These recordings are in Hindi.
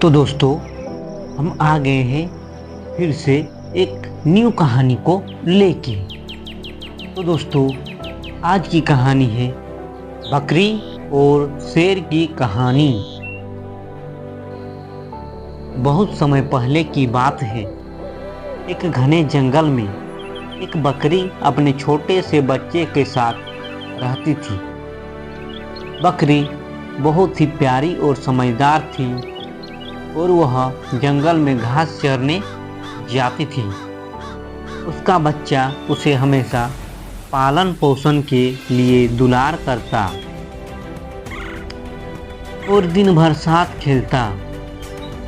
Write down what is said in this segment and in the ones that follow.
तो दोस्तों, हम आ गए हैं फिर से एक न्यू कहानी को लेके। तो दोस्तों, आज की कहानी है बकरी और शेर की कहानी। बहुत समय पहले की बात है। एक घने जंगल में एक बकरी अपने छोटे से बच्चे के साथ रहती थी। बकरी बहुत ही प्यारी और समझदार थी और वह जंगल में घास चरने जाती थी। उसका बच्चा उसे हमेशा पालन पोषण के लिए दुलार करता और दिन भर साथ खेलता।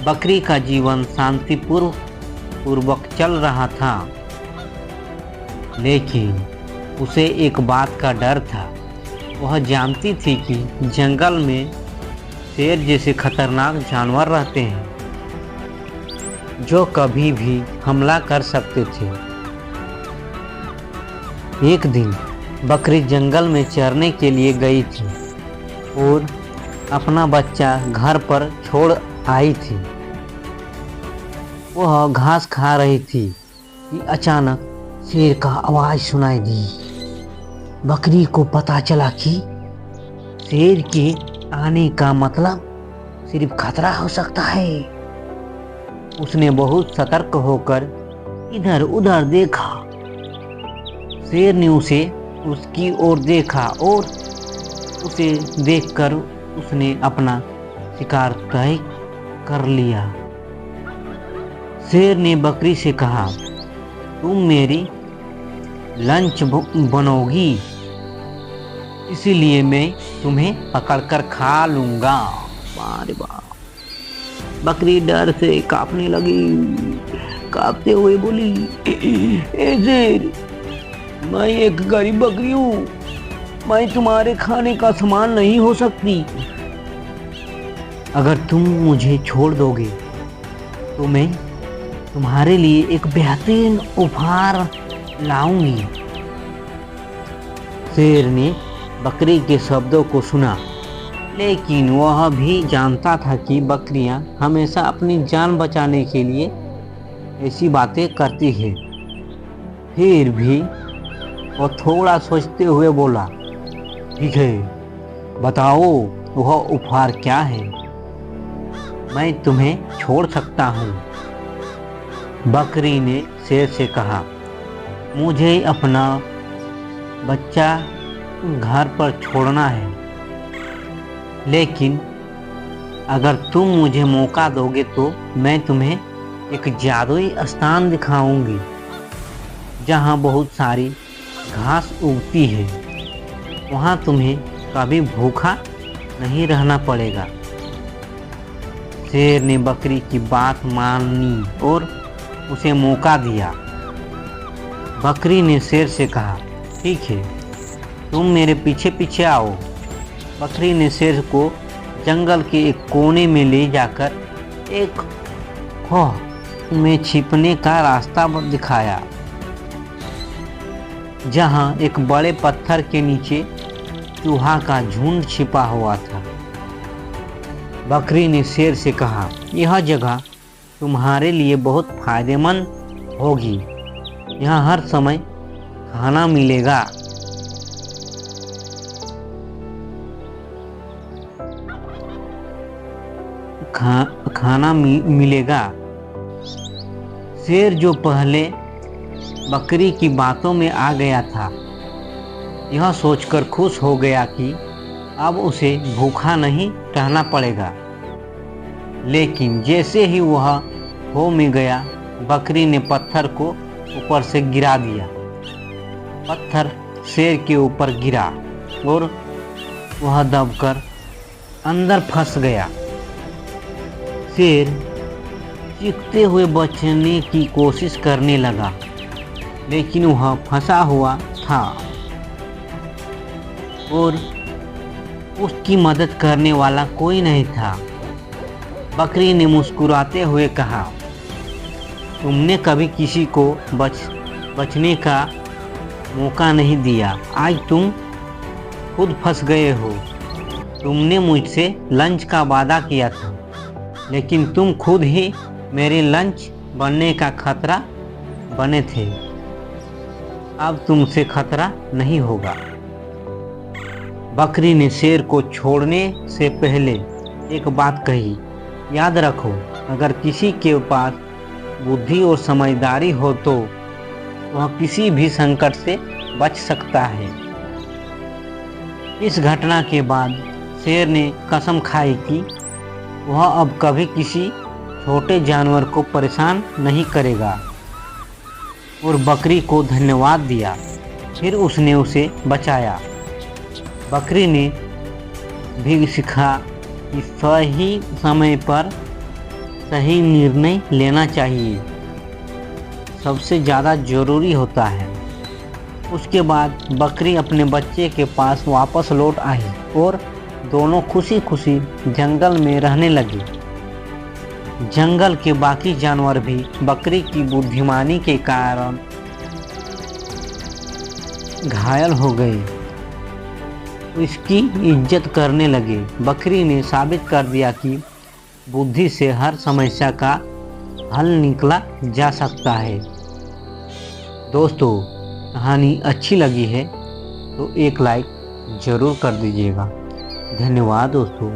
बकरी का जीवन शांतिपूर्वक चल रहा था, लेकिन उसे एक बात का डर था। वह जानती थी कि जंगल में शेर जैसे खतरनाक जानवर रहते हैं जो कभी भी हमला कर सकते थे। एक दिन बकरी जंगल में चरने के लिए गई थी और अपना बच्चा घर पर छोड़ आई थी। वह घास खा रही थी कि अचानक शेर का आवाज सुनाई दी। बकरी को पता चला कि शेर के आने का मतलब सिर्फ खतरा हो सकता है। उसने बहुत सतर्क होकर इधर उधर देखा। शेर ने उसकी ओर देखा और उसे देखकर उसने अपना शिकार तय कर लिया। शेर ने बकरी से कहा, तुम मेरी लंच बनोगी, इसीलिए मैं तुम्हें पकड़कर खा लूंगा। अरे वाह! बकरी डर से कांपने लगी। कांपते हुए बोली, ए शेर, मैं एक गरीब बकरी हूँ, मैं तुम्हारे खाने का सामान नहीं हो सकती। अगर तुम मुझे छोड़ दोगे तो मैं तुम्हारे लिए एक बेहतरीन उपहार लाऊंगी। शेर ने बकरी के शब्दों को सुना, लेकिन वह भी जानता था कि बकरियां हमेशा अपनी जान बचाने के लिए ऐसी बातें करती हैं। फिर भी वह थोड़ा सोचते हुए बोला, ठीक है, बताओ वह उपहार क्या है, मैं तुम्हें छोड़ सकता हूँ। बकरी ने शेर से कहा, मुझे अपना बच्चा घर पर छोड़ना है, लेकिन अगर तुम मुझे मौका दोगे तो मैं तुम्हें एक जादुई स्थान दिखाऊंगी जहाँ बहुत सारी घास उगती है। वहाँ तुम्हें कभी भूखा नहीं रहना पड़ेगा। शेर ने बकरी की बात मानी और उसे मौका दिया। बकरी ने शेर से कहा, ठीक है, तुम मेरे पीछे पीछे आओ। बकरी ने शेर को जंगल के एक कोने में ले जाकर एक खोह में छिपने का रास्ता दिखाया, जहां एक बड़े पत्थर के नीचे चूहा का झुंड छिपा हुआ था। बकरी ने शेर से कहा, यह जगह तुम्हारे लिए बहुत फायदेमंद होगी। यहाँ हर समय खाना मिलेगा। खाना मिलेगा। शेर जो पहले बकरी की बातों में आ गया था, यह सोचकर खुश हो गया कि अब उसे भूखा नहीं रहना पड़ेगा। लेकिन जैसे ही वह हो में गया, बकरी ने पत्थर को ऊपर से गिरा दिया। पत्थर शेर के ऊपर गिरा और वह दबकर अंदर फंस गया। शेर चीखते हुए बचने की कोशिश करने लगा, लेकिन वह फंसा हुआ था और उसकी मदद करने वाला कोई नहीं था। बकरी ने मुस्कुराते हुए कहा, तुमने कभी किसी को बचने का मौका नहीं दिया। आज तुम खुद फंस गए हो। तुमने मुझसे लंच का वादा किया था, लेकिन तुम खुद ही मेरे लंच बनने का खतरा बने थे। अब तुमसे खतरा नहीं होगा। बकरी ने शेर को छोड़ने से पहले एक बात कही, याद रखो, अगर किसी के पास बुद्धि और समझदारी हो तो वह किसी भी संकट से बच सकता है। इस घटना के बाद शेर ने कसम खाई कि वह अब कभी किसी छोटे जानवर को परेशान नहीं करेगा और बकरी को धन्यवाद दिया। फिर उसने उसे बचाया। बकरी ने भी सीखा कि सही समय पर सही निर्णय लेना चाहिए सबसे ज़्यादा ज़रूरी होता है। उसके बाद बकरी अपने बच्चे के पास वापस लौट आई और दोनों खुशी खुशी जंगल में रहने लगे। जंगल के बाकी जानवर भी बकरी की बुद्धिमानी के कारण घायल हो गए, इसकी इज्जत करने लगे। बकरी ने साबित कर दिया कि बुद्धि से हर समस्या का हल निकाला जा सकता है। दोस्तों, कहानी अच्छी लगी है तो एक लाइक ज़रूर कर दीजिएगा। धन्यवाद दोस्तों।